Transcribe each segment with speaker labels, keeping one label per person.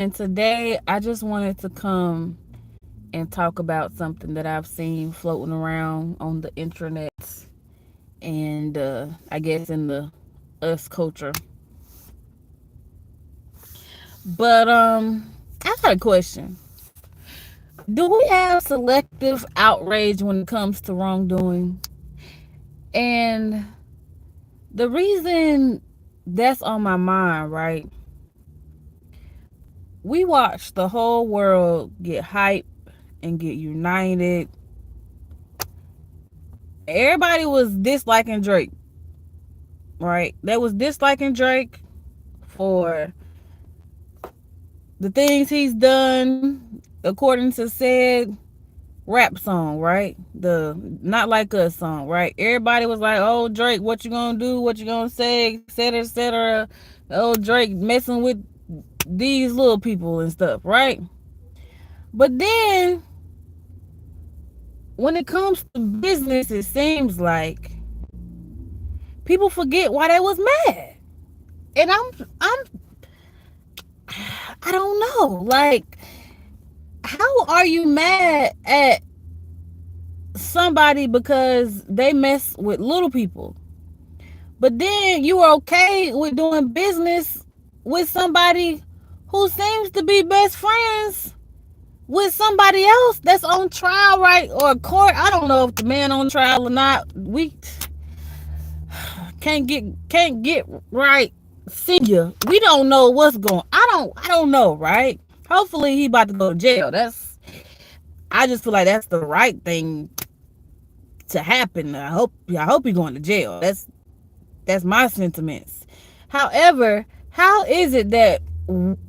Speaker 1: And today I just wanted to come and talk about something that I've seen floating around on the internet and I guess in the us culture. But I got a question. Do we have selective outrage when it comes to wrongdoing? And the reason that's on my mind, right? We watched the whole world get hyped and get united. Everybody was disliking Drake, right? They was disliking Drake for the things he's done according to said rap song, right? The Not Like Us song, right? Everybody was like, oh, Drake, what you gonna do? What you gonna say? Etc. etc. Oh, Drake messing with these little people and stuff, right? But then when it comes to business, it seems like people forget why they was mad. And I don't know. Like, how are you mad at somebody because they mess with little people? But then you are okay with doing business with somebody who seems to be best friends with somebody else that's on trial, right? Or court. I don't know if the man on trial or not. We can't get right. Senior. We don't know what's going. I don't know, right? Hopefully he about to go to jail. I just feel like that's the right thing to happen. I hope he's going to jail. That's my sentiments. However, how is it that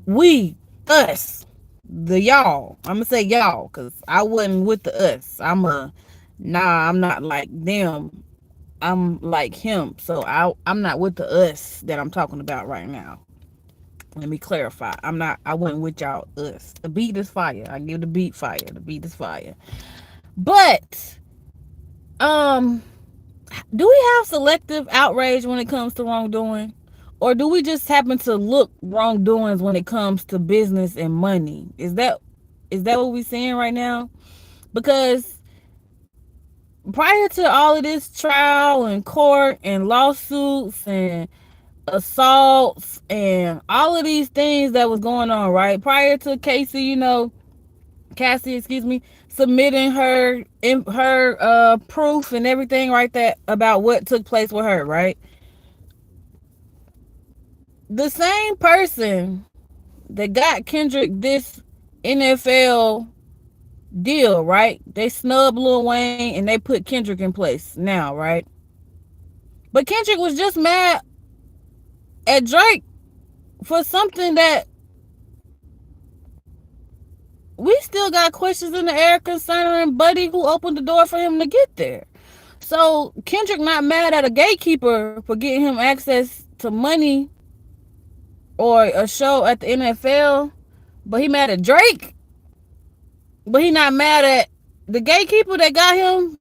Speaker 1: we, us, the y'all, I'm gonna say y'all because I wasn't with the us. I'm not like them. I'm like him. So I'm not with the us that I'm talking about right now. Let me clarify. I wasn't with y'all us. The beat is fire. I give the beat fire. The beat is fire. But um do we have selective outrage when it comes to wrongdoing? Or do we just happen to look wrongdoings when it comes to business and money? Is that what we're seeing right now? Because prior to all of this trial and court and lawsuits and assaults and all of these things that was going on, right? Prior to Cassie, excuse me, submitting her proof and everything right that about what took place with her, right? The same person that got Kendrick this NFL deal, right? They snubbed Lil Wayne and they put Kendrick in place now, right? But Kendrick was just mad at Drake for something that we still got questions in the air concerning Buddy who opened the door for him to get there. So Kendrick not mad at a gatekeeper for getting him access to money or a show at the NFL, but he mad at Drake. But he not mad at the gatekeeper that got him.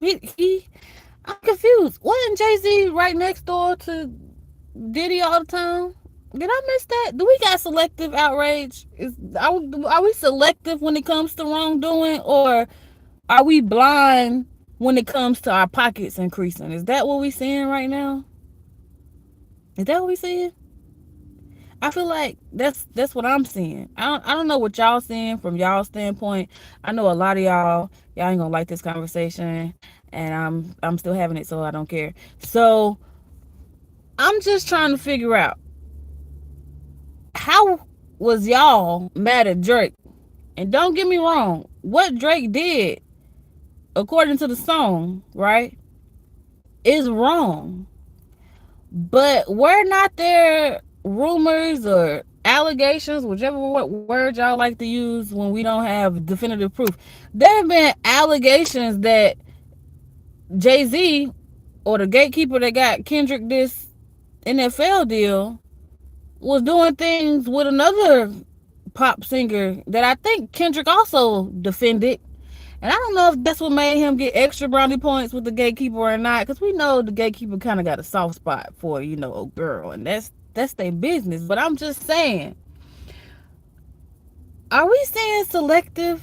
Speaker 1: I'm confused. Wasn't Jay-Z right next door to Diddy all the time? Did I miss that? Do we got selective outrage? Are we selective when it comes to wrongdoing, or are we blind when it comes to our pockets increasing? Is that what we seeing right now? Is that what we seeing? I feel like that's what I'm seeing. I don't know what y'all seeing from y'all standpoint. I know a lot of y'all ain't gonna like this conversation, and I'm still having it, so I don't care. So I'm just trying to figure out how was y'all mad at Drake? And don't get me wrong, what Drake did, according to the song, right, is wrong. But were not there rumors or allegations, whichever word y'all like to use when we don't have definitive proof? There have been allegations that Jay-Z or the gatekeeper that got Kendrick this NFL deal was doing things with another pop singer that I think Kendrick also defended. And I don't know if that's what made him get extra brownie points with the gatekeeper or not, because we know the gatekeeper kind of got a soft spot for, a girl, and that's their business. But I'm just saying, Are we saying selective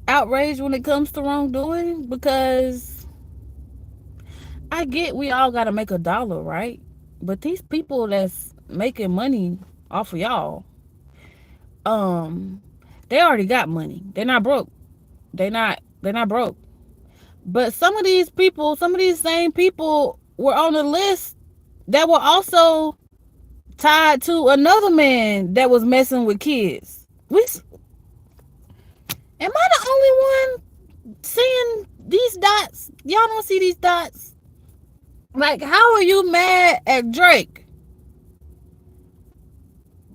Speaker 1: outrage when it comes to wrongdoing? Because I get we all got to make a dollar, right? But these people that's making money off of y'all, um, they already got money. They're not broke. They're not broke. But some of these people, some of these same people were on the list that were also tied to another man that was messing with kids. We am I the only one seeing these dots? Y'all don't see these dots? Like, how are you mad at Drake,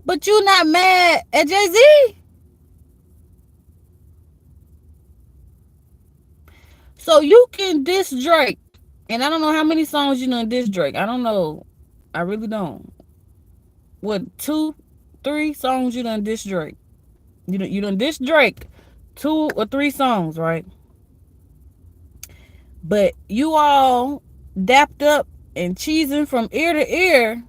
Speaker 1: but you not mad at Jay-Z? So you can diss Drake, and I don't know how many songs you done diss Drake. I don't know. I really don't. What, two, three songs you done diss Drake? You done diss Drake, 2 or 3 songs, right? But you all dapped up and cheesing from ear to ear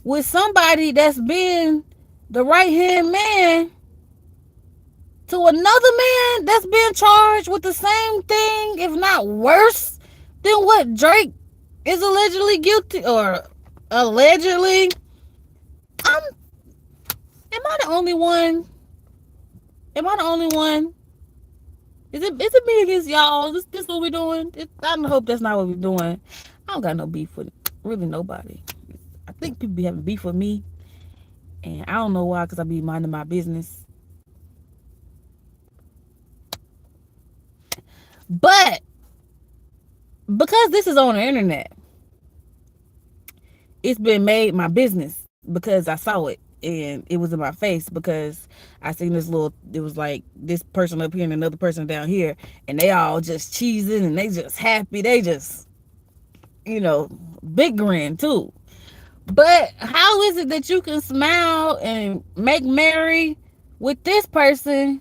Speaker 1: with somebody that's been the right hand man to another man that's been charged with the same thing, if not worse, than what Drake is allegedly guilty or allegedly. I'm. Am I the only one? Am I the only one? Is it me against y'all? Is this what we doing? I hope that's not what we're doing. I don't got no beef with really nobody. I think people be having beef with me, and I don't know why, because I be minding my business. But because this is on the internet, it's been made my business because I saw it and it was in my face, because I seen this little, it was like this person up here and another person down here, and they all just cheesing and they just happy. They just, big grin too. But how is it that you can smile and make merry with this person,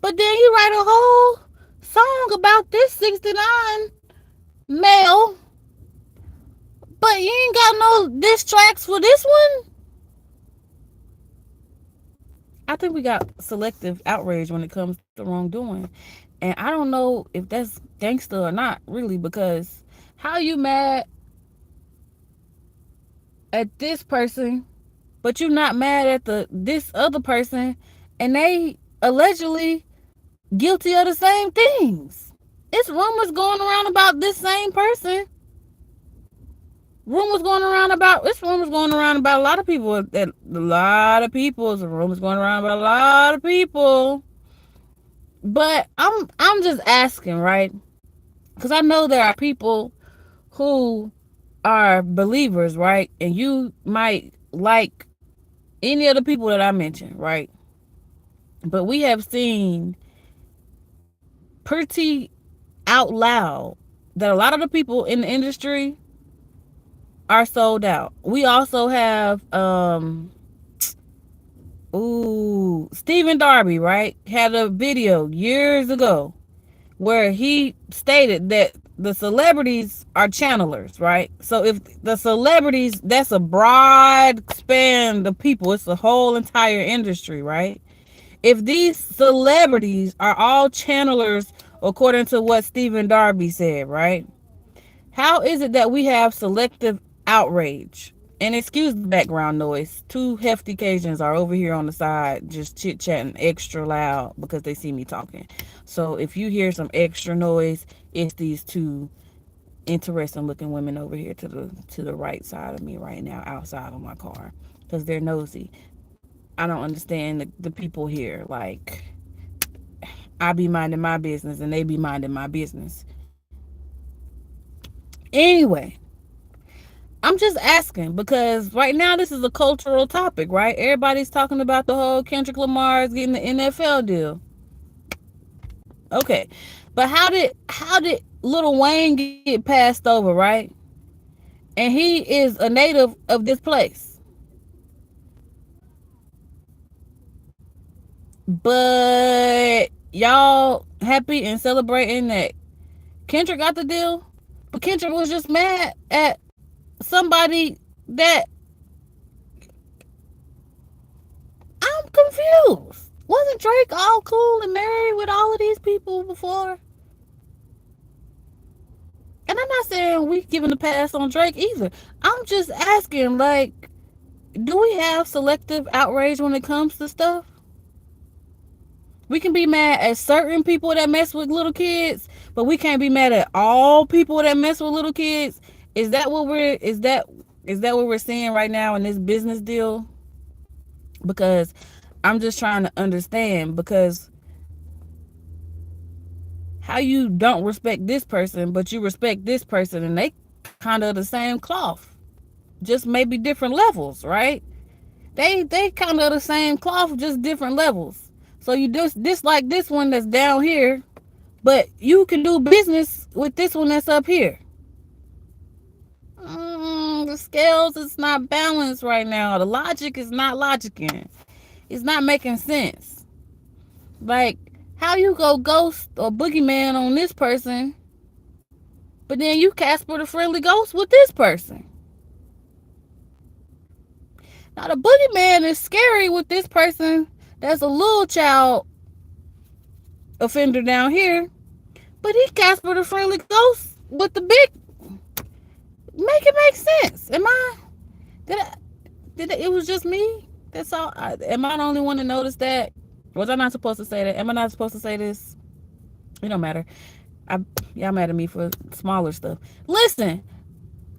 Speaker 1: but then you write a whole song about this 69 male, but you ain't got no diss tracks for this one? I think we got selective outrage when it comes to wrongdoing. And I don't know if that's gangster or not, really, because how you mad at this person, but you not mad at this other person, and they allegedly guilty of the same things? It's rumors going around about this same person. It's rumors going around about a lot of people. That a lot of people. It's rumors going around about a lot of people. But I'm just asking, right? Because I know there are people who are believers, right? And you might like any of the people that I mentioned, right? But we have seen pretty out loud that a lot of the people in the industry are sold out. We also have Stephen Darby, right? Had a video years ago where he stated that the celebrities are channelers, right? So if the celebrities, that's a broad span of people. It's a whole entire industry, right? If these celebrities are all channelers, according to what Stephen Darby said, right? How is it that we have selective outrage? And excuse the background noise. 2 hefty Cajuns are over here on the side just chit-chatting extra loud because they see me talking. So if you hear some extra noise, it's these 2 interesting looking women over here to the right side of me right now, outside of my car, because they're nosy. I don't understand the people here. Like, I be minding my business and they be minding my business. Anyway, I'm just asking because right now this is a cultural topic, right? Everybody's talking about the whole Kendrick Lamar's getting the NFL deal. Okay. But how did Lil Wayne get passed over, right? And he is a native of this place. But y'all happy and celebrating that Kendrick got the deal? But Kendrick was just mad at somebody that, I confused. Wasn't Drake all cool and married with all of these people before? And I'm not saying we giving a pass on Drake either. I'm just asking, like, do we have selective outrage when it comes to stuff? We can be mad at certain people that mess with little kids, but we can't be mad at all people that mess with little kids. Is that what we're is that what we're seeing right now in this business deal? Because I'm just trying to understand, because how you don't respect this person but you respect this person, and they kind of the same cloth, just maybe different levels, right? They kind of the same cloth, just different levels. So you just dislike this one that's down here, but you can do business with this one that's up here. The scales is not balanced right now. The logic is not logicking. It's not making sense. Like, how you go ghost or boogeyman on this person, but then you Casper the Friendly Ghost with this person? Now the boogeyman is scary with this person that's a little child offender down here, but he Casper the Friendly Ghost with the big. Make it make sense. Am I? Did I? Did it was just me? That's all. Am I the only one to notice that? Was I not supposed to say that? Am I not supposed to say this? It don't matter. I Y'all mad at me for smaller stuff. Listen,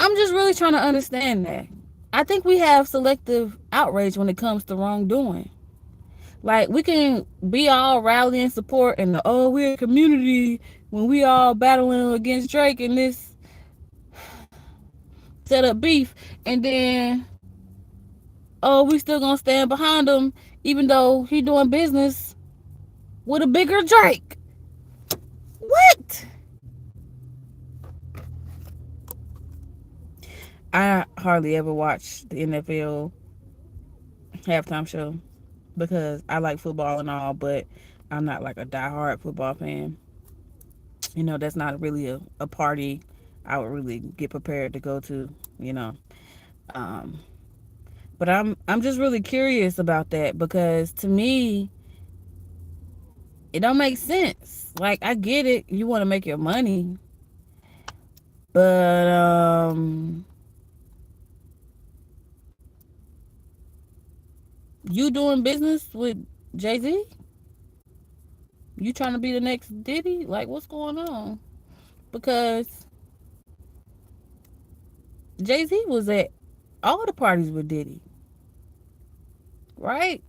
Speaker 1: I'm just really trying to understand that. I think we have selective outrage when it comes to wrongdoing. Like, we can be all rally and support and oh, we're a community when we all battling against Drake and this set up beef, and then oh, we still gonna stand behind him even though he doing business with a bigger Drake. What? I hardly ever watch the NFL halftime show because I like football and all, but I'm not like a diehard football fan. You know, that's not really a party I would really get prepared to go to, you know. Um, but I'm just really curious about that, because to me it don't make sense. Like, I get it, you want to make your money, but you doing business with Jay-Z? You trying to be the next Diddy? Like, what's going on? Because Jay-Z was at all the parties with Diddy, right?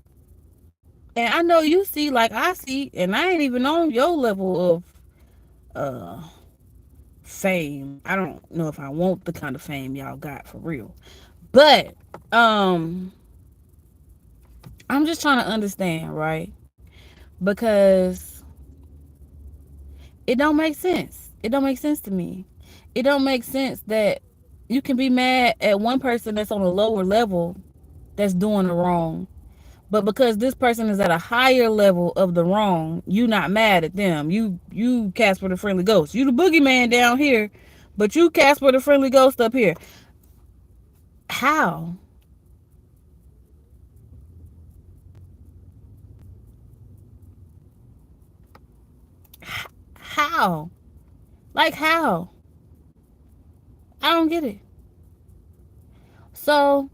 Speaker 1: And I know you see, like I see, and I ain't even on your level of uh fame. I don't know if I want the kind of fame y'all got for real. But um I'm just trying to understand, right? Because it don't make sense. It don't make sense to me. It don't make sense that you can be mad at one person that's on a lower level that's doing the wrong, but because this person is at a higher level of the wrong, you not mad at them. You Casper the Friendly Ghost. You the boogeyman down here, but you Casper the Friendly Ghost up here. How? How? Like, how? I don't get it. So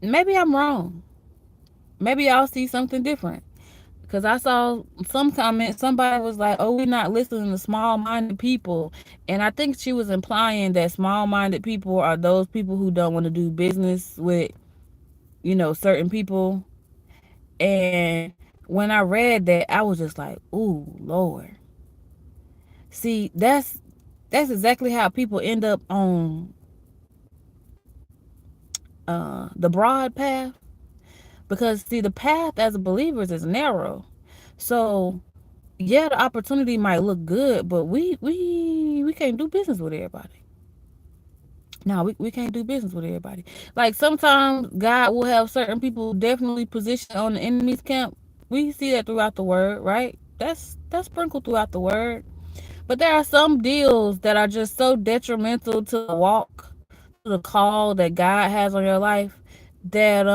Speaker 1: maybe I'm wrong. Maybe y'all see something different. Because I saw some comment, somebody was like, oh, we're not listening to small-minded people. And I think she was implying that small-minded people are those people who don't want to do business with, certain people. And when I read that, I was just like, ooh, Lord. See, that's exactly how people end up on the broad path. Because, see, the path as a believer is narrow. So yeah, the opportunity might look good, but we can't do business with everybody. No, we can't do business with everybody. Like, sometimes God will have certain people definitely positioned on the enemy's camp. We see that throughout the word, right? That's sprinkled throughout the word. But there are some deals that are just so detrimental to the walk, to the call that God has on your life, that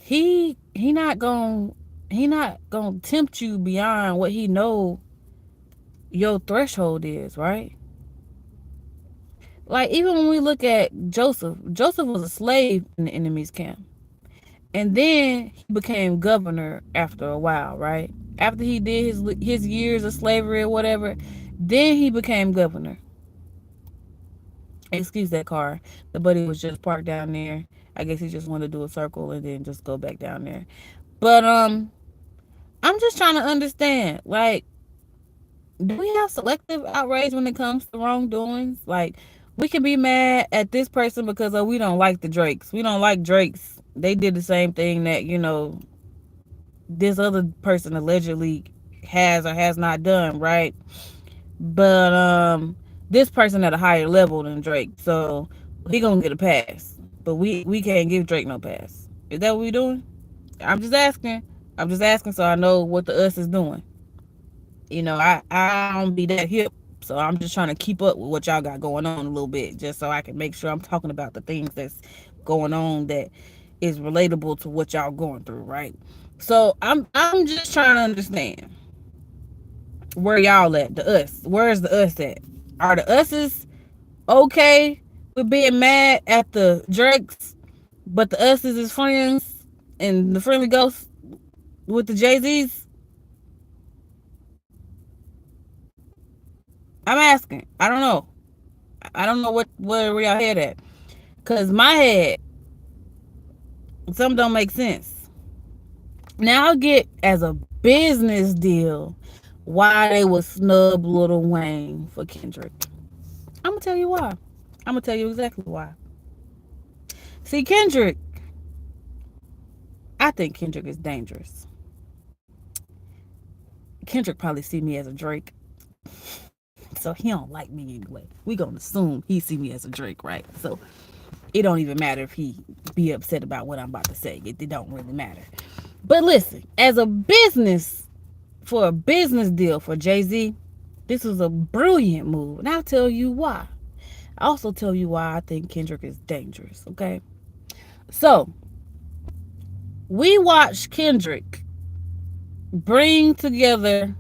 Speaker 1: he not gonna tempt you beyond what he know your threshold is, right? Like even when we look at Joseph was a slave in the enemy's camp. And then he became governor after a while, right? After he did his years of slavery or whatever, then he became governor. Excuse that car. The buddy was just parked down there. I guess he just wanted to do a circle and then just go back down there. But I'm just trying to understand, like, do we have selective outrage when it comes to wrongdoings? Like, we can be mad at this person because we don't like the Drakes. We don't like Drakes. They did the same thing that, this other person allegedly has or has not done, right? But this person at a higher level than Drake, so he gonna get a pass. But we can't give Drake no pass. Is that what we doing? I'm just asking. I'm just asking so I know what the us is doing. I don't be that hip, so I'm just trying to keep up with what y'all got going on a little bit, just so I can make sure I'm talking about the things that's going on that is relatable to what y'all going through, right? So I'm just trying to understand where y'all at, the us. Where's the us at? Are the us's okay with being mad at the Drakes, but the us's is friends and the friendly ghosts with the Jay-Z's? I'm asking. I don't know. I don't know where y'all head at. Cause my head, some don't make sense. Now I get as a business deal why they would snub Lil Wayne for Kendrick. I'm gonna tell you why. I'm gonna tell you exactly why. See, I think Kendrick is dangerous. Kendrick probably see me as a Drake, so he don't like me anyway. We gonna assume he see me as a Drake, right? So it don't even matter if he be upset about what I'm about to say. It don't really matter. But listen, as a business, for a business deal for Jay-Z, this was a brilliant move, and I'll tell you why. I also tell you why I think Kendrick is dangerous, okay? So, we watched Kendrick bring together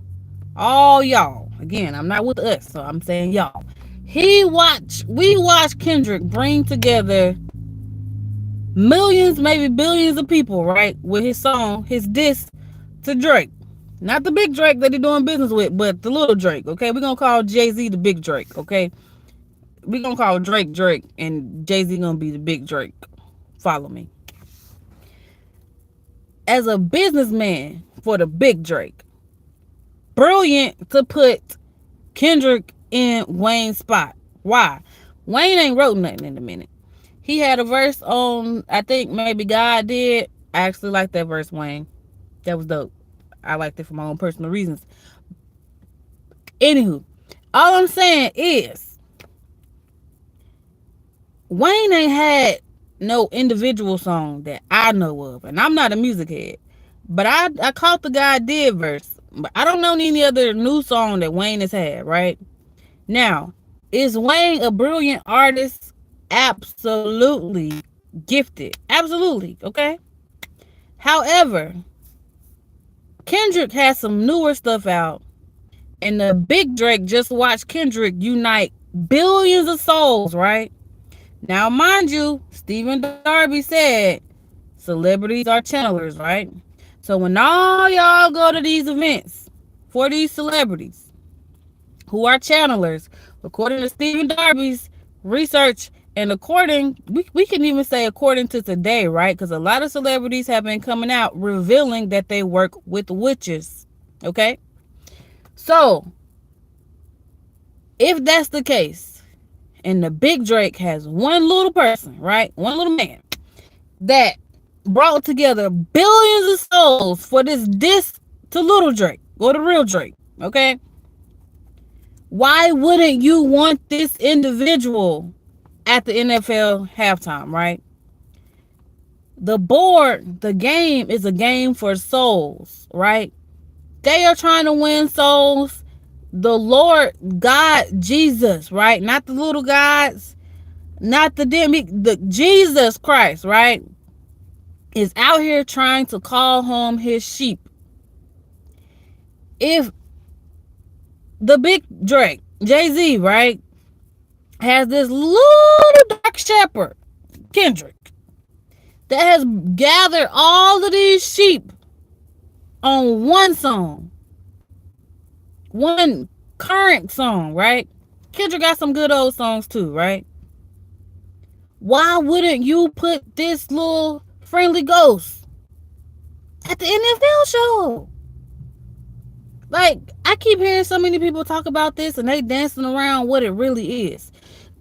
Speaker 1: all y'all. Again, I'm not with us, so I'm saying y'all. We watched Kendrick bring together millions, maybe billions of people, right? With his song, his diss to Drake. Not the big Drake that he doing business with, but the little Drake, okay? We're going to call Jay-Z the big Drake, okay? We're going to call Drake, and Jay-Z going to be the big Drake. Follow me. As a businessman for the big Drake, brilliant to put Kendrick in Wayne's spot. Why? Wayne ain't wrote nothing in a minute. He had a verse on, I think maybe God did. I actually like that verse, Wayne. That was dope. I liked it for my own personal reasons. Anywho, all I'm saying is Wayne ain't had no individual song that I know of, and I'm not a music head, but I caught the God did verse, but I don't know any other new song that Wayne has had, right? Now, is Wayne a brilliant artist? Absolutely gifted. Absolutely, okay? However, Kendrick has some newer stuff out, and the big Drake just watched Kendrick unite billions of souls, right? Now, mind you, Stephen Darby said celebrities are channelers, right? So when all y'all go to these events for these celebrities who are channelers, according to Stephen Darby's research, and according, we can even say according to today, right? Because a lot of celebrities have been coming out revealing that they work with witches, okay? So, if that's the case, and the big Drake has one little person, right? One little man that brought together billions of souls for this diss to little Drake, or the real Drake, okay? Why wouldn't you want this individual at the NFL halftime, right? The game is a game for souls, right? They are trying to win souls. The Lord God Jesus, right? Not the little gods, not the Jesus Christ, right? is out here trying to call home his sheep. If the big Drake, Jay-Z, right, has this little dark shepherd, Kendrick, that has gathered all of these sheep on one song, one current song, right? Kendrick got some good old songs too, right? Why wouldn't you put this little friendly ghost at the NFL show? Like, I keep hearing so many people talk about this and they dancing around what it really is.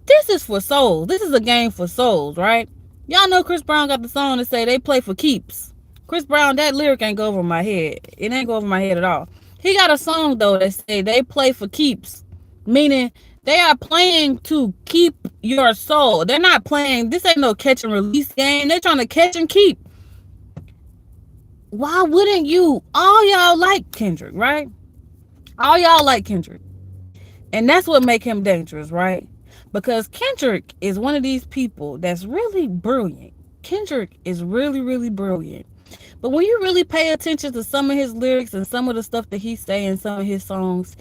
Speaker 1: This is for souls. This is a game for souls, right? Y'all know Chris Brown got the song that say they play for keeps. Chris Brown, that lyric ain't go over my head. It ain't go over my head at all. He got a song though that say they play for keeps, meaning they are playing to keep your soul. They're not playing. This ain't no catch and release game. They're trying to catch and keep. Why wouldn't you? All y'all like Kendrick, right? All y'all like Kendrick. And that's what make him dangerous, right? Because Kendrick is one of these people that's really brilliant. Kendrick is really, really brilliant. But when you really pay attention to some of his lyrics and some of the stuff that he's saying in some of his songs,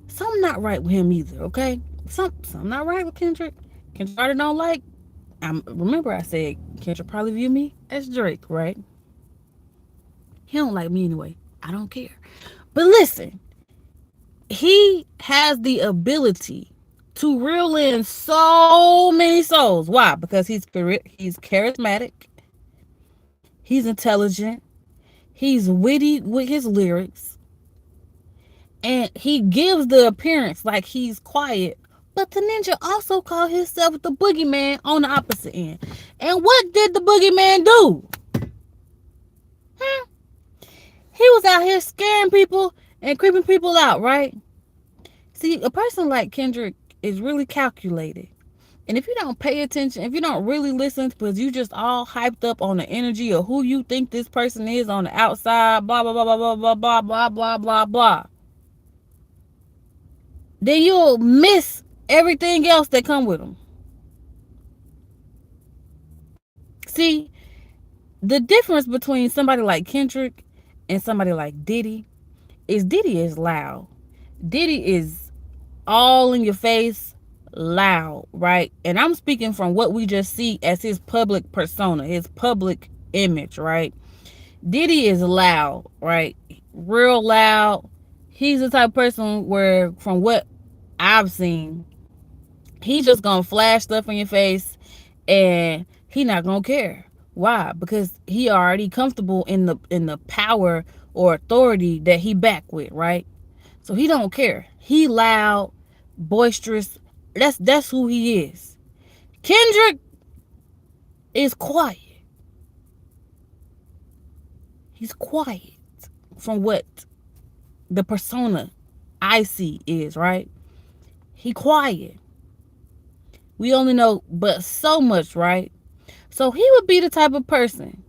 Speaker 1: something not right with him either, okay? Something not right with Kendrick. Kendrick probably don't like. Remember I said Kendrick probably view me as Drake, right? He don't like me anyway. I don't care. But listen, he has the ability to reel in so many souls. Why? Because he's charismatic. He's intelligent. He's witty with his lyrics. And he gives the appearance like he's quiet. But the ninja also called himself the boogeyman on the opposite end. And what did the boogeyman do? He was out here scaring people and creeping people out, right? See, a person like Kendrick is really calculated. And if you don't pay attention, if you don't really listen, because you just all hyped up on the energy of who you think this person is on the outside, blah, blah, blah, blah, blah, blah, blah, blah, blah, blah, blah, then you'll miss everything else that come with them. See, the difference between somebody like Kendrick and somebody like Diddy is loud. Diddy is all in your face, loud, right? And I'm speaking from what we just see as his public persona, his public image, right? Diddy is loud, right? Real loud. He's the type of person where, from what I've seen, he's just gonna flash stuff in your face and he not gonna care. Why? Because he already comfortable in the power or authority that he back with, right? So he don't care. He loud, boisterous. That's who he is. Kendrick is quiet. He's quiet from what the persona I see is, right? He quiet. We only know but so much, right? So he would be the type of person,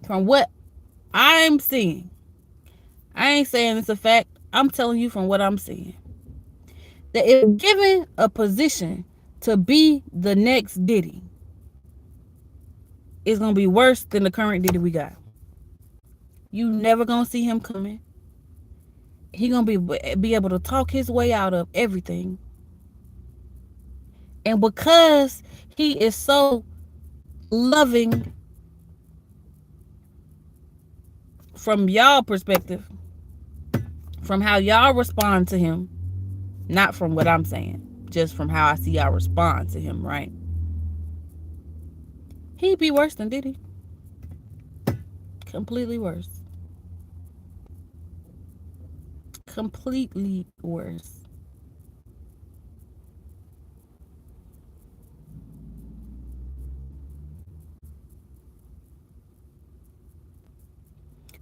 Speaker 1: from what I'm seeing, I ain't saying it's a fact, I'm telling you from what I'm seeing, that if given a position to be the next Diddy, it's going to be worse than the current Diddy we got. You never going to see him coming. He going to be able to talk his way out of everything. And because he is so loving from y'all perspective, from how y'all respond to him, not from what I'm saying, just from how I see y'all respond to him, right? He'd be worse than Diddy. Completely worse. Completely worse.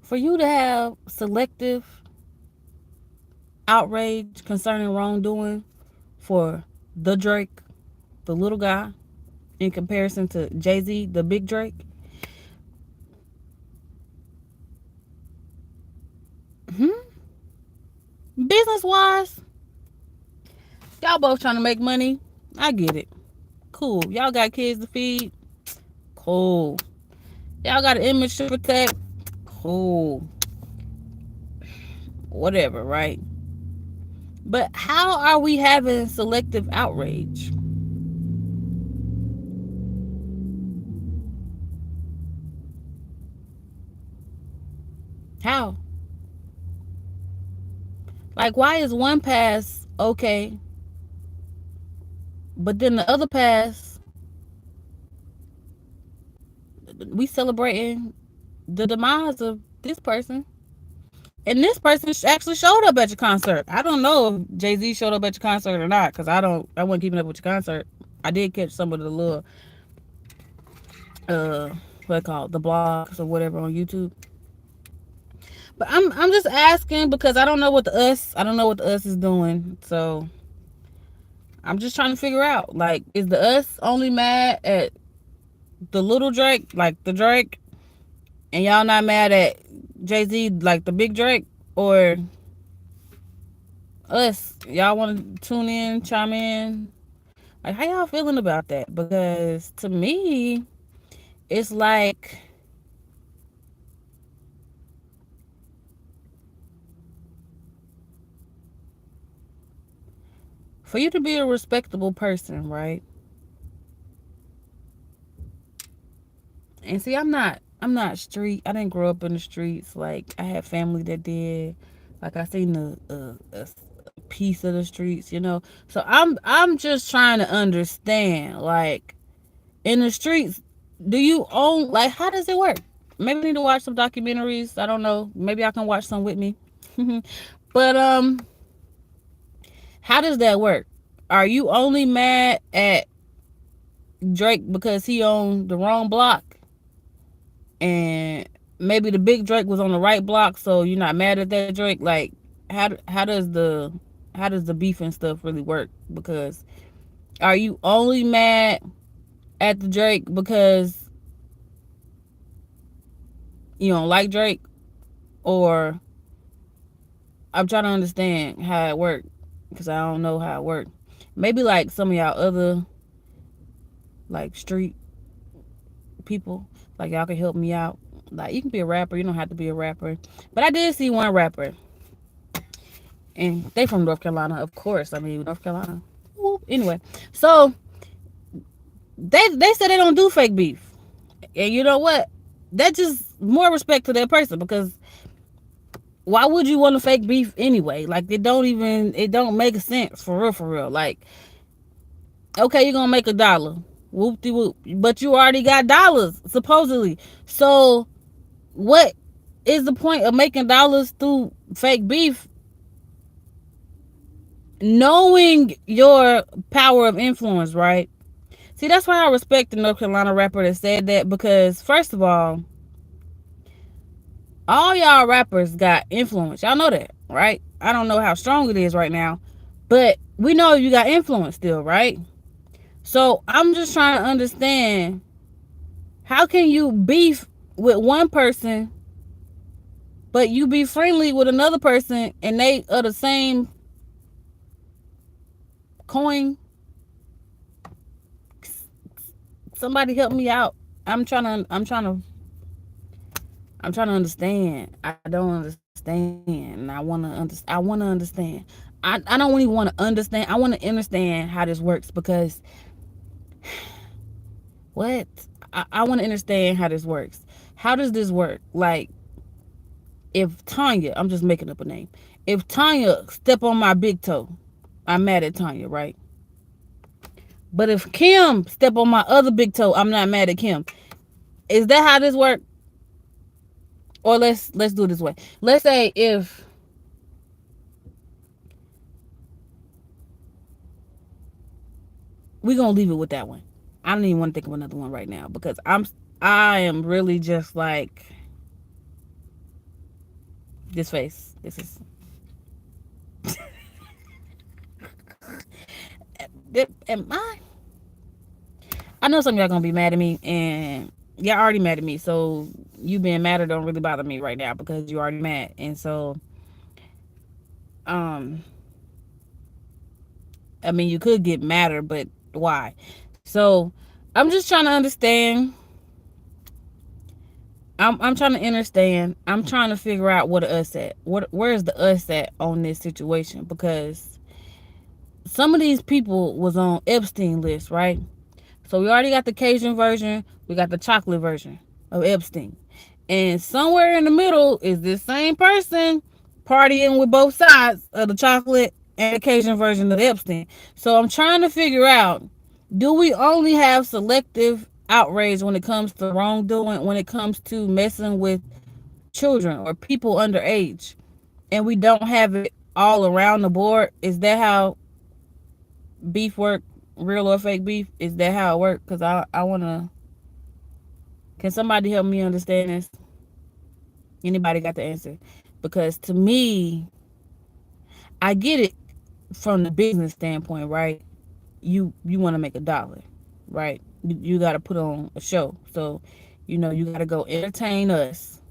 Speaker 1: For you to have selective outrage concerning wrongdoing for the Drake, the little guy, in comparison to Jay-Z, the big Drake, business-wise, y'all both trying to make money. I get it. Cool. Y'all got kids to feed. Cool. Y'all got an image to protect. Cool. Whatever, right? But how are we having selective outrage? How? Like, why is one pass okay, but then the other pass, we celebrating the demise of this person? And this person actually showed up at your concert. I don't know if Jay-Z showed up at your concert or not, because I wasn't keeping up with your concert. I did catch some of the little, what they call it, the blogs or whatever on YouTube. But I'm just asking because I don't know what the us is doing. So I'm just trying to figure out, like, is the us only mad at the little Drake, like the Drake, and y'all not mad at Jay-Z, like the big Drake, or us? Y'all want to tune in, chime in? Like, how y'all feeling about that? Because to me, it's like, for you to be a respectable person, right? And see, I'm not street. I didn't grow up in the streets. Like, I had family that did. Like, I seen a piece of the streets, you know. So I'm just trying to understand, like, in the streets, do you own, like, how does it work? Maybe I need to watch some documentaries. I don't know. Maybe I can watch some with me. But how does that work? Are you only mad at Drake because he owned the wrong block, and maybe the big Drake was on the right block, so you're not mad at that Drake? Like, how does the beef and stuff really work? Because are you only mad at the Drake because you don't like Drake, or I'm trying to understand how it worked because I don't know how it worked. Maybe like some of y'all other like street people, like y'all can help me out. Like, you can be a rapper, you don't have to be a rapper. But I did see one rapper, and they from North Carolina, of course. I mean, North Carolina. Anyway, so they said they don't do fake beef, and you know what? That's just more respect to that person, because why would you want to fake beef anyway? Like, it don't make sense, for real, for real. Like, okay, you're gonna make $1, whoop de whoop, but you already got dollars supposedly. So what is the point of making dollars through fake beef, knowing your power of influence, right? See, that's why I respect the North Carolina rapper that said that, because first of all y'all rappers got influence. Y'all know that, right? I don't know how strong it is right now, but we know you got influence still, right? So I'm just trying to understand, how can you beef with one person, but you be friendly with another person, and they are the same coin? Somebody help me out. I'm trying to I'm trying to I'm trying to understand. I don't understand. I want to understand. I don't even want to understand. I want to understand how this works, because what? I want to understand how this works. How does this work? Like, if Tanya, I'm just making up a name. If Tanya step on my big toe, I'm mad at Tanya, right? But if Kim step on my other big toe, I'm not mad at Kim. Is that how this works? Or let's do it this way. Let's say if we gonna leave it with that one. I don't even want to think of another one right now, because I am really just like, this face. This is, am I know some of y'all gonna be mad at me, and y'all already mad at me. So you being mad don't really bother me right now, because you already mad. And so, um, I mean, you could get madder, but why? So I'm just trying to understand, I'm trying to understand. I'm trying to figure out what the us at. Where's the us at on this situation? Because some of these people was on Epstein list, right? So we already got the Cajun version, we got the chocolate version of Epstein. And somewhere in the middle is this same person partying with both sides of the chocolate and the Cajun version of Epstein. So I'm trying to figure out, do we only have selective outrage when it comes to wrongdoing, when it comes to messing with children or people underage, and we don't have it all around the board? Is that how beef work? Real or fake beef? Is that how it works? Because I want to. Can somebody help me understand this? Anybody got the answer? Because to me, I get it from the business standpoint, right? You want to make a dollar, right? You got to put on a show, so you got to go entertain us.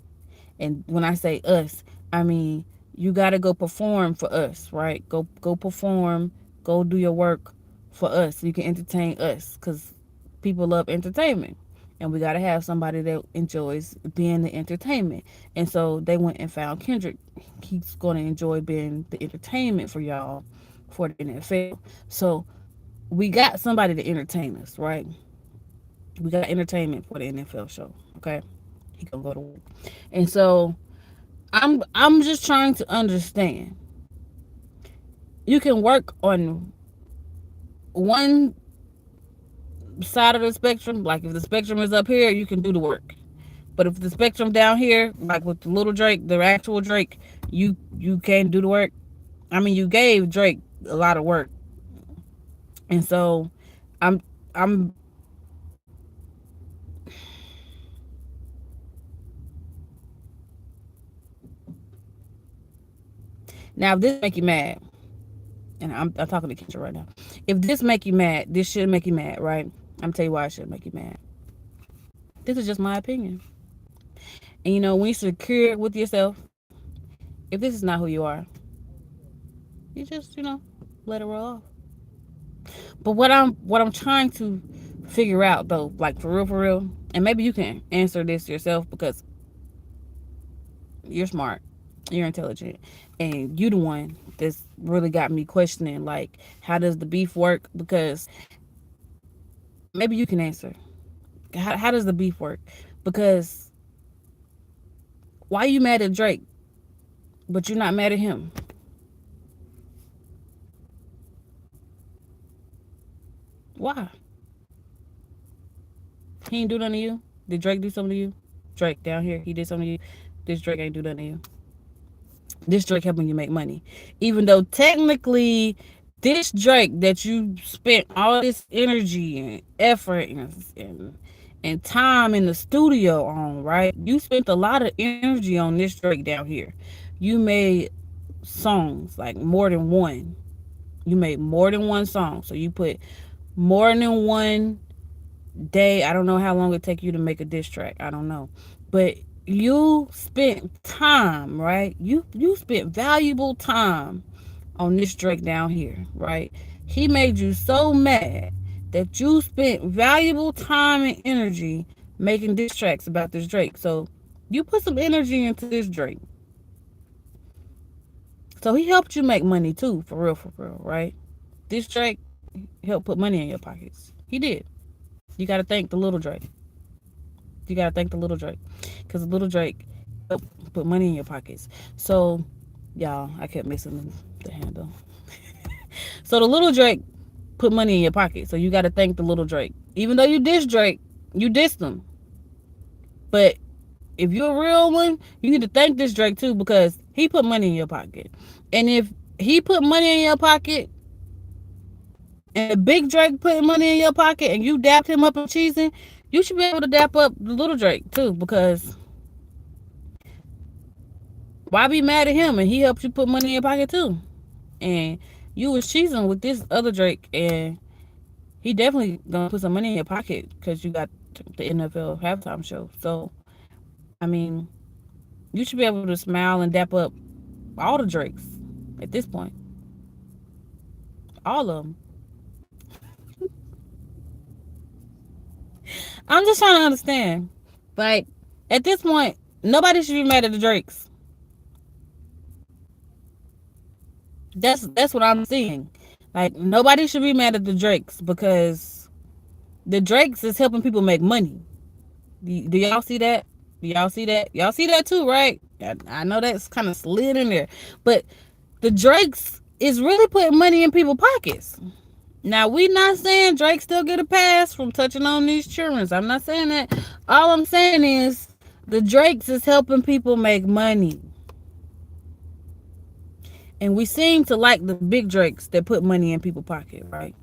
Speaker 1: And when I say us, I mean you got to go perform for us, right? Go perform, go do your work for us so you can entertain us, because people love entertainment, and we got to have somebody that enjoys being the entertainment. And so they went and found Kendrick. He's going to enjoy being the entertainment for y'all for the NFL. So we got somebody to entertain us, right? We got entertainment for the NFL show. Okay, he gonna go to work. And so I'm just trying to understand. You can work on one side of the spectrum. Like if the spectrum is up here, you can do the work. But if the spectrum down here, like with the little Drake, the actual Drake, you can't do the work. I mean, you gave Drake a lot of work, and so I'm I'm now if this make you mad, and I'm talking to Kendra right now. If this make you mad, this should make you mad, right? I'm tell you why it should make you mad. This is just my opinion. And when you're secure with yourself, if this is not who you are, you just let it roll off. But what I'm trying to figure out though, like for real, and maybe you can answer this yourself because you're smart, you're intelligent, and you the one that's really got me questioning, like, how does the beef work? Because maybe you can answer. How does the beef work? Because why you mad at Drake, but you're not mad at him? Why? He ain't do nothing to you. Did Drake do something to you? Drake down here, he did something to you. This Drake ain't do nothing to you. This Drake helping you make money, even though technically this Drake that you spent all this energy and effort and time in the studio on, right? You spent a lot of energy on this Drake down here. You made songs, like more than one. You made more than one song, so you put more than one day. I don't know how long it take you to make a diss track. I don't know, but you spent time, right? You spent valuable time on this Drake down here, right? He made you so mad that you spent valuable time and energy making diss tracks about this Drake. So you put some energy into this Drake. So he helped you make money too, for real, right? This Drake helped put money in your pockets. He did. You got to thank the little Drake. You got to thank the little Drake, because the little Drake helped put money in your pockets. So, y'all, I kept missing the handle. So the little Drake put money in your pocket. So you got to thank the little Drake. Even though you dissed Drake, you dissed him. But if you're a real one, you need to thank this Drake too, because he put money in your pocket. And if he put money in your pocket, and the big Drake putting money in your pocket, and you dapped him up and cheesing, you should be able to dap up the little Drake too, because why be mad at him and he helped you put money in your pocket too? And you was cheesing with this other Drake, and he definitely gonna put some money in your pocket because you got the NFL halftime show. So I mean, you should be able to smile and dap up all the Drakes at this point, all of them. I'm just trying to understand, like. At this point, nobody should be mad at the Drakes. That's what I'm seeing. Like nobody should be mad at the Drakes because the Drakes is helping people make money. Do y'all see that? Do y'all see that? Y'all see that too, right? I know that's kind of slid in there, but the Drakes is really putting money in people's pockets. Now we not saying Drake still get a pass from touching on these children. I'm not saying that. All I'm saying is the Drakes is helping people make money. And we seem to like the big Drakes that put money in people's pocket, right?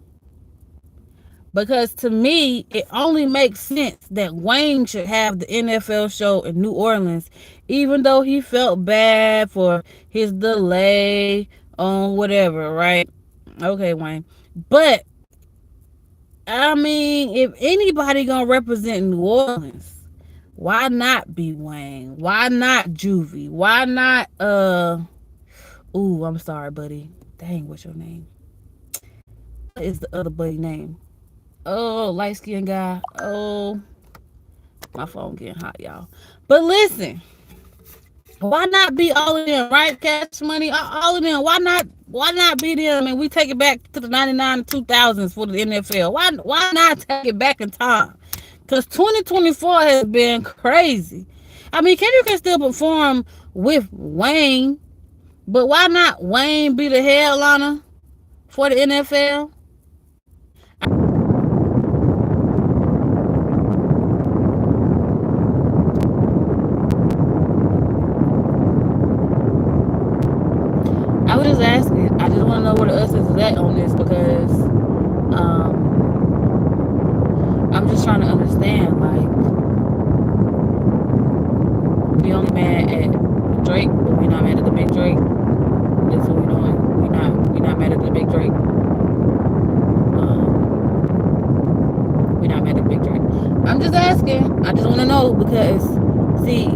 Speaker 1: Because to me, it only makes sense that Wayne should have the NFL show in New Orleans, even though he felt bad for his delay on whatever, right? Okay, Wayne. But I mean, if anybody gonna represent New Orleans, why not be Wayne? Why not Juvie? Why not ooh, I'm sorry, buddy. Dang, what's your name? What is the other buddy name? Oh, light skinned guy. Oh, my phone getting hot, y'all. But listen, why not be all of them, right? Cash money, all of them. Why not be them? And we take it back to the 99 and 2000s for the NFL. Why not take it back in time? Because 2024 has been crazy. I mean, Kendrick can still perform with Wayne, but why not Wayne be the headliner for the NFL? I was just asking. I just want to know where the us is at on this because I'm just trying to understand. Like, we only mad at Drake, but we not mad at the big Drake. That's what we doing. We not mad at the big Drake. We not mad at the big Drake. I'm just asking. I just want to know because see,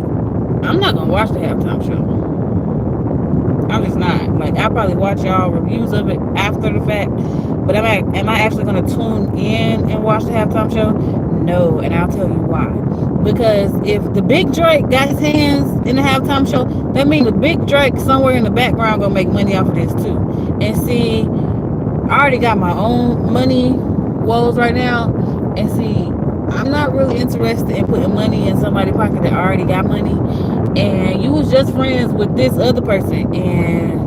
Speaker 1: I'm not gonna watch the halftime show. I'm just not. Like I'll probably watch y'all reviews of it after the fact. But am I actually gonna tune in and watch the halftime show? No, and I'll tell you why. Because if the big Drake got his hands in the halftime show, that means the big Drake somewhere in the background gonna make money off of this too. And see, I already got my own money woes right now. And see, I'm not really interested in putting money in somebody's pocket that already got money. And you was just friends with this other person, and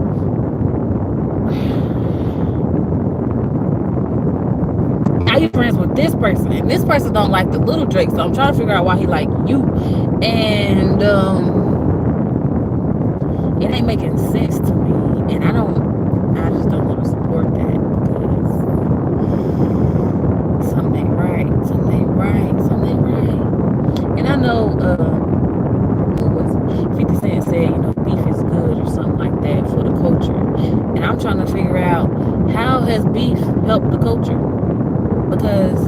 Speaker 1: now you friends with this person, and this person don't like the little Drake. So I'm trying to figure out why he like you, and it ain't making sense to me, and I just don't want to support that because something ain't right, something ain't right, something ain't right. And I know who was it? 50 Cent said, beef is good or something like that for the culture. And I'm trying to figure out how has beef helped the culture? Because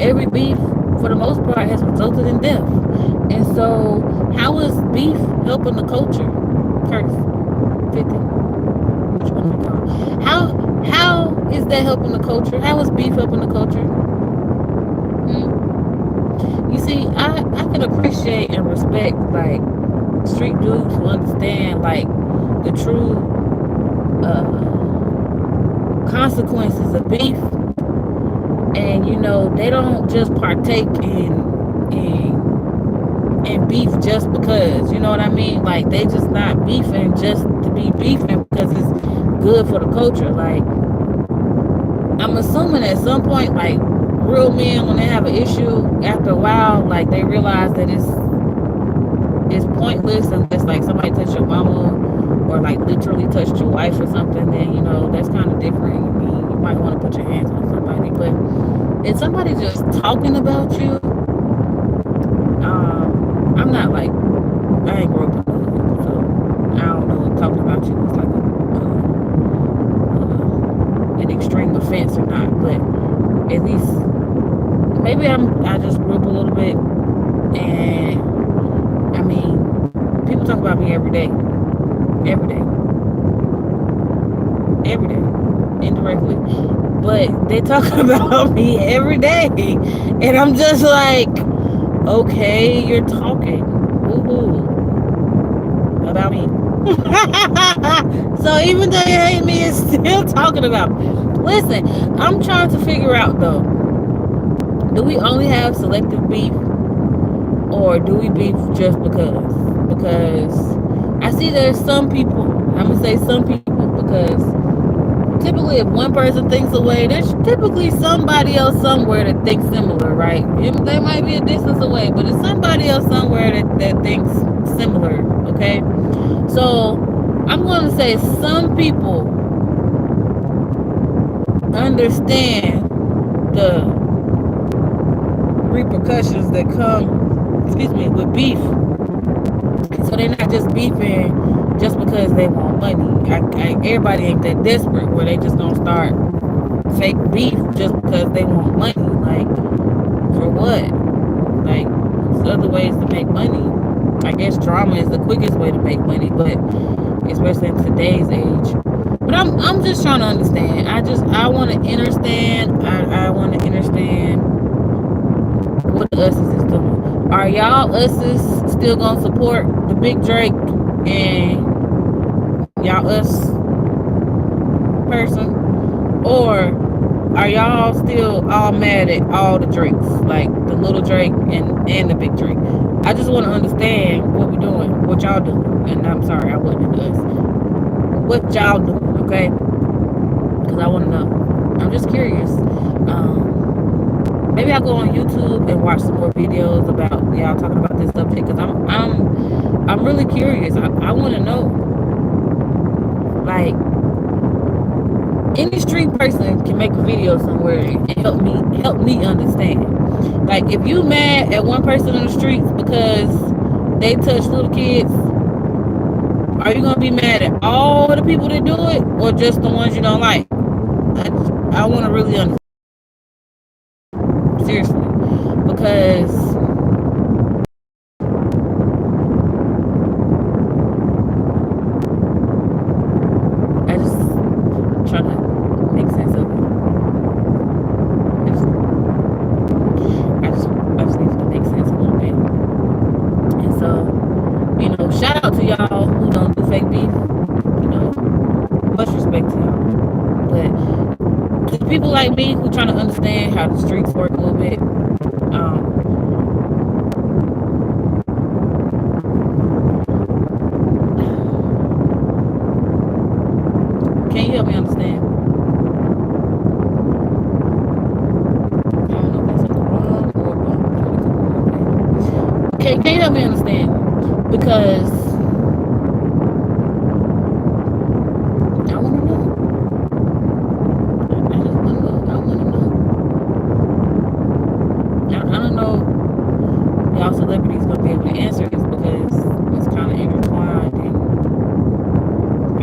Speaker 1: every beef, for the most part, has resulted in death. And so, how is beef helping the culture? Curtis, 50. Which one am I calling? How is that helping the culture? How is beef helping the culture? You see, I can appreciate and respect like street dudes who understand like the true consequences of beef, and they don't just partake in beef just because, you know what I mean? Like they just not beefing just to be beefing because it's good for the culture. Like I'm assuming at some point, like real men, when they have an issue, after a while, like they realize that it's pointless unless like somebody touched your mama or like literally touched your wife or something. Then that's kind of different. I mean, you might want to put your hands on somebody, but if somebody just talking about you, I'm not like I ain't grow up in the hood, so I don't know if talking about you is like an extreme offense or not, but at least maybe I just grew up a little bit, and I mean, people talk about me every day, every day, every day, indirectly, but they talk about me every day, and I'm just like, Okay, you're talking. Woohoo. About me. So even though you hate me, it's still talking about me. Listen, I'm trying to figure out though, do we only have selective beef or do we beef just because? Because I see there's some people, I'm gonna say some people because typically if one person thinks away, there's typically somebody else somewhere that thinks similar, right? They might be a distance away, but it's somebody else somewhere that thinks similar, okay? So I'm going to say some people understand the repercussions that come, excuse me, with beef. So they're not just beefing just because they want money. Everybody ain't that desperate where they just gonna start fake beef just because they want money. Like, for what? Like, there's other ways to make money. I guess drama is the quickest way to make money, but especially in today's age. But I'm just trying to understand. I want to understand. I want to understand what the us's is doing. Are y'all us's still gonna support the Big Drake and y'all us person, or are y'all still all mad at all the Drakes, like the little Drake and the Big Drake? I just want to understand what we doing, what y'all doing. And I'm sorry, I wasn't into us. What y'all doing, okay? Because I want to know. I'm just curious. Maybe I'll go on YouTube and watch some more videos about y'all talking about this subject because I'm really curious. I want to know, like, any street person can make a video somewhere and help me understand. Like, if you mad at one person in the streets because they touch little kids, are you gonna be mad at all the people that do it or just the ones you don't like? I want to really understand, seriously, because I just trying to make sense of it. I just, I just need to make sense a little bit. And so, shout out to y'all who don't do fake beef. Much respect to y'all. But to people like me who trying to understand how the streets work a little bit, can you help me understand? I don't know if that's something wrong or can you help me understand? Because I want to know. I just want to know. I want to know. I don't know. Y'all celebrities gonna be able to answer this because it's kind of intertwined, and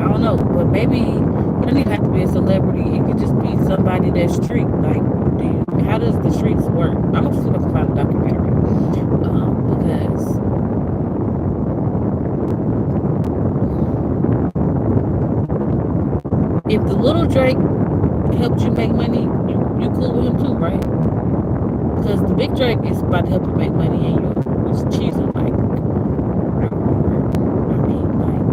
Speaker 1: I don't know. But maybe you don't even have to be a celebrity. It could just be somebody that's street. Like, how does the streets work? I'm gonna see if I can find a documentary because if the little Drake helped you make money, you cool with him too, right? Because the Big Drake is about to help you make money and you was cheesing like, I mean, like,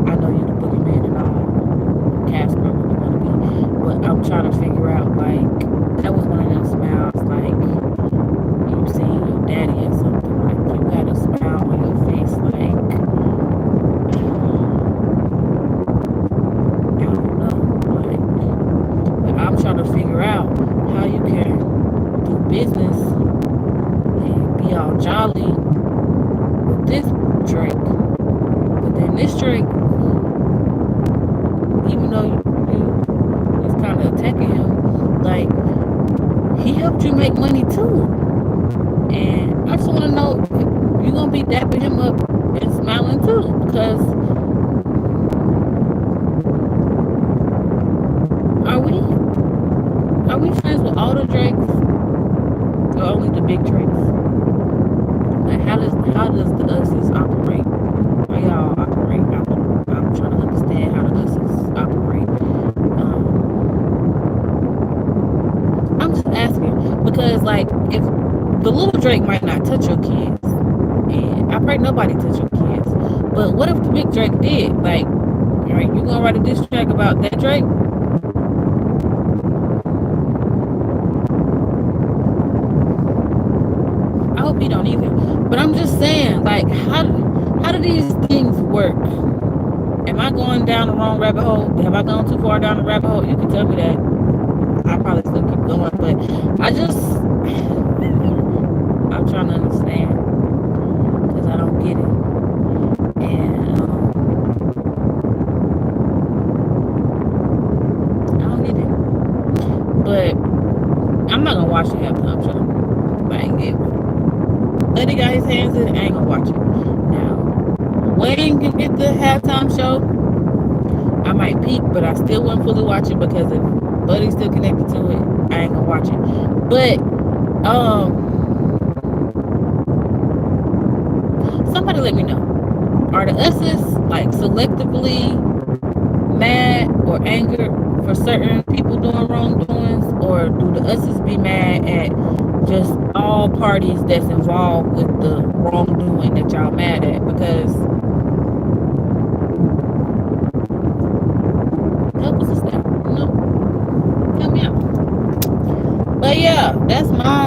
Speaker 1: I know you're the boogeyman and all, Casper, what you want to be, but I'm trying to figure out, like, that was one of them smiles, like, you seen your daddy or something, like, you had a smile on your face, like, I don't know, like, but I'm trying to figure out how you can do business and be all jolly with this Drake. But then this Drake, even though you was kind of attacking him, like, he helped you make money too. And I just want to know if you're going to be dapping him up and smiling too. Because are we friends with all the Drakes or only the Big Drakes? Like, how does the us's operate? How y'all operate? I'm trying to understand how the us's operate. I'm just asking because, like, if the little Drake might not touch your kids, and I pray nobody touch your kids. But what if the big Drake did? Like, are you gonna write a diss track about that Drake? I hope he don't either. But I'm just saying, like, how do these things work? Am I going down the wrong rabbit hole? Have I gone too far down the rabbit hole? You can tell me that. I probably still keep going, but I just I'm trying to understand because I don't get it, and I don't get it. But I'm not gonna watch the halftime show. Like if Buddy got his hands in it, I ain't gonna watch it. Now Wayne can get the halftime show. I might peek, but I still wouldn't fully watch it because if Buddy's still connected to it, I ain't gonna watch it. But somebody let me know. Are the us's like selectively mad or angered for certain people doing wrongdoings, or do the us's be mad at just all parties that's involved with the wrongdoing that y'all mad at? Because help us out, you know, help me out. But yeah, that's my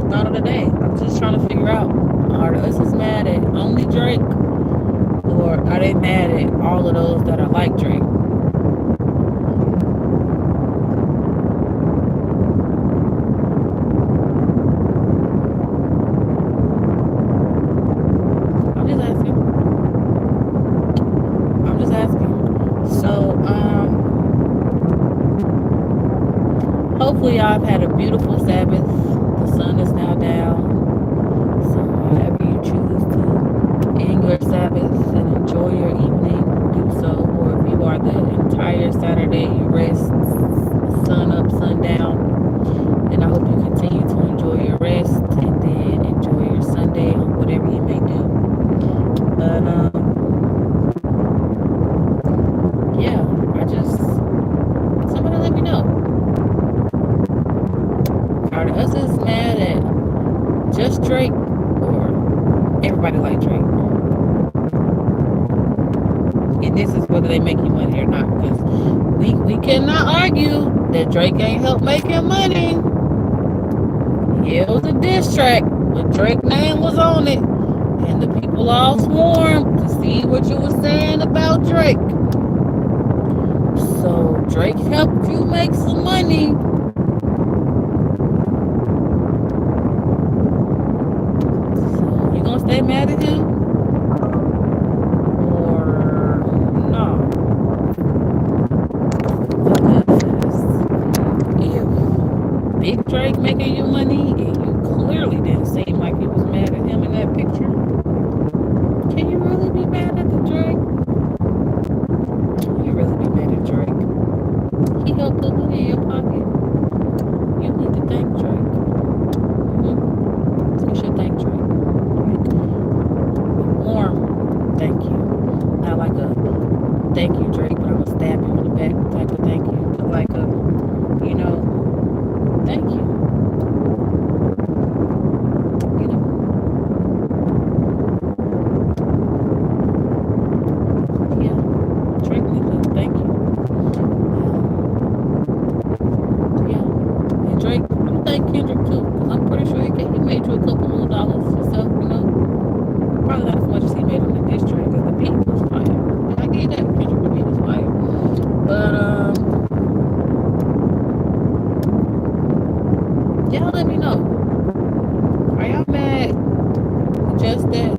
Speaker 1: thought of the day. I'm just trying to figure out, are the us's mad at only Drake, or are they mad at all of those that are like Drake? I'm just asking. I'm just asking. So, hopefully y'all have had a beautiful Sabbath. The sun is now down. So however you choose to end your Sabbath and enjoy your evening, do so. Or if you are the entire Saturday, you rest, sun up, sun down. And I hope you continue to enjoy your rest and then enjoy your Sunday or whatever you may do. But yeah, I just somebody let me know. Are the us's mad at just Drake, or everybody like Drake? And this is whether they make you money or not, because we cannot argue that Drake ain't helped make him money. Yeah, it was a diss track, but Drake's name was on it, and the people all swarmed to see what you were saying about Drake. So Drake helped you make some money. So you gonna stay mad at him? Or no? Because if Big Drake making you money and you clearly didn't seem like you was mad at him in that picture, can you really be mad at the Drake? Can you really be mad at Drake? He helped put money in your pocket. You need to thank Drake. You should thank Drake. Like a warm thank you. Not like a thank you, Drake, but I'm gonna stab you in the back type of thank you. But like a, you know, thank you. You know. Yeah. Drake needs to thank you. Yeah. And Drake, I'm thank Kendrick too, because I'm pretty sure he made you a couple more dollars himself, you know. Probably not as much as he made on the diss track, because the beat was fire. And I gave that Kendrick, the beat was fire. But y'all let me know. Are y'all mad just that